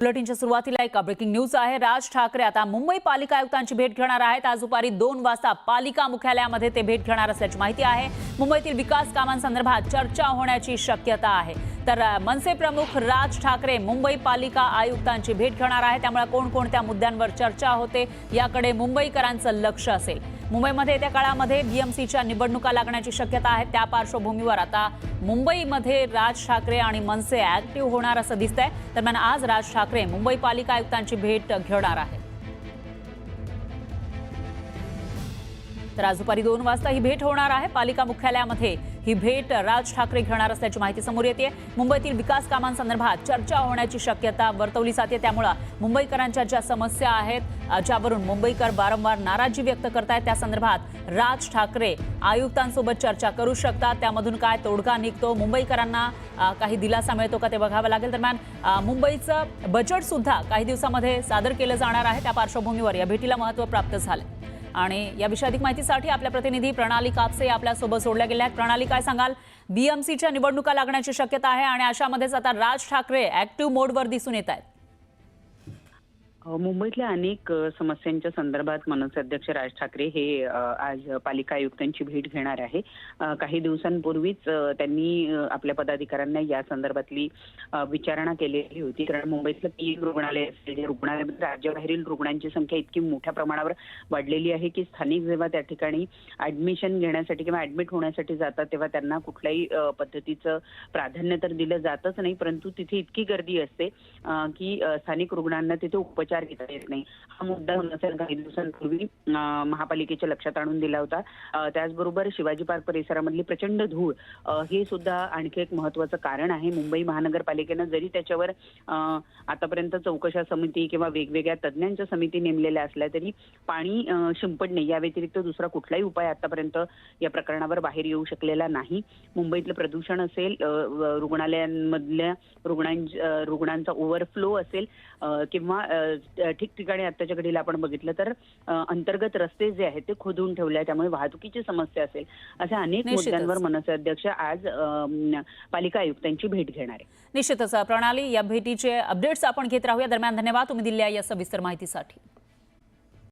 बुलेटिनच्या सुरुवातीला एक breaking news आहे। राज ठाकरे आता मुंबई पालिका आयुक्तांची भेट घेणार आहेत। आज दुपारी 2 वाजता पालिका मुख्यालयामध्ये ते भेट घेणार असल्याची माहिती आहे। मुंबईतील विकास कामांसंदर्भात चर्चा होण्याची शक्यता आहे। तर मनसे प्रमुख राज ठाकरे मुंबई पालिका आयुक्तांची भेट घेणार आहेत, त्यामुळे कोणकोणत्या मुद्द्यांवर चर्चा होते याकडे मुंबईकरांचं लक्ष असेल। मुंबईमध्ये येत्या काळामध्ये बीएमसीच्या निवडणुका लागण्याची शक्यता आहे। त्या पार्श्वभूमीवर आता मुंबईमध्ये राज ठाकरे आणि मनसे ऍक्टिव्ह होणार असं दिसतंय। दरम्यान आज राज ठाकरे मुंबई पालिका आयुक्तांची भेट घेणार आहेत। तर आज दुपारी 2 वाजता ही भेट होणार आहे। पालिका मुख्यालयामध्ये ही भेट राज ठाकरे घेणार असल्याची माहिती समोर येते। मुंबईतील विकास कामांसंदर्भात चर्चा होण्याची शक्यता वर्तवली जाते, त्यामुळे मुंबईकरांच्या ज्या समस्या आहेत, ज्यावरून मुंबईकर वारंवार नाराजी व्यक्त करतायत, त्या संदर्भात राज ठाकरे आयुक्तांसोबत चर्चा करू शकतात। त्यामधून काय तोडगा निघतो, मुंबईकरांना काही दिलासा मिळतो का ते बघावं लागेल। दरम्यान मुंबईचं बजेट सुद्धा काही दिवसांमध्ये सादर केलं जाणार आहे। त्या पार्श्वभूमीवर या भेटीला महत्त्व प्राप्त झालं आणि या विषयी अधिक माहितीसाठी आपल्या प्रतिनिधी प्रणाली कापसे आपल्या सोबत जोडल्या गेल्या आहेत। प्रणाली, काय सांगाल? बीएमसीच्या निवडणुका लागण्याची शक्यता आहे आणि अशामध्येच आता राज ठाकरे ऍक्टिव्ह मोडवर दिसून येत आहेत। मुंबईतल्या अनेक समस्यांच्या संदर्भात मनसे अध्यक्ष राज ठाकरे हे आज पालिका आयुक्तांची भेट घेणार आहे। काही दिवसांपूर्वीच त्यांनी आपल्या पदाधिकाऱ्यांना या संदर्भातली विचारणा केलेली होती, कारण मुंबईतलं पीएम रुग्णालय असेल, जे रुग्णालयामध्ये राज्याबाहेरील रुग्णांची संख्या इतकी मोठ्या प्रमाणावर वाढलेली आहे की स्थानिक जेव्हा त्या ठिकाणी ऍडमिशन घेण्यासाठी किंवा ऍडमिट होण्यासाठी जातात तेव्हा त्यांना कुठल्याही पद्धतीचं प्राधान्य तर दिलं जातच नाही, परंतु तिथे इतकी गर्दी असते की स्थानिक रुग्णांना तिथे उपचार घेता येत नाही। हा मुद्दा मनसे काही दिवसांपूर्वी महापालिकेच्या लक्षात आणून दिला होता। त्याचबरोबर शिवाजी पार्क परिसरामधली प्रचंड धूळ हे सुद्धा आणखी एक महत्त्वाचं कारण आहे। मुंबई महानगरपालिकेनं जरी त्याच्यावर आतापर्यंत चौकशा समिती किंवा वेगवेगळ्या तज्ज्ञांच्या समिती नेमलेल्या असल्या तरी पाणी शिंपडणे या व्यतिरिक्त दुसरा कुठलाही उपाय आतापर्यंत या प्रकरणावर बाहेर येऊ शकलेला नाही। मुंबईतलं प्रदूषण असेल, रुग्णालयांमधल्या रुग्णांचा ओव्हरफ्लो असेल किंवा ठिकठिकाणी आत्ताच्या घडीला आपण बघितलं तर अंतर्गत रस्ते जे आहेत ते खोदून ठेवले आहेत, त्यामुळे वाहतुकीची समस्या असेल, अशा अनेक मुद्द्यांवर मनसे अध्यक्ष आज पालिका आयुक्तांची भेट घेणार आहे। निश्चितच प्रणाली, या भेटीचे अपडेट्स आपण घेत राहूया। दरम्यान धन्यवाद तुम्ही दिलेल्या या सविस्तर माहितीसाठी।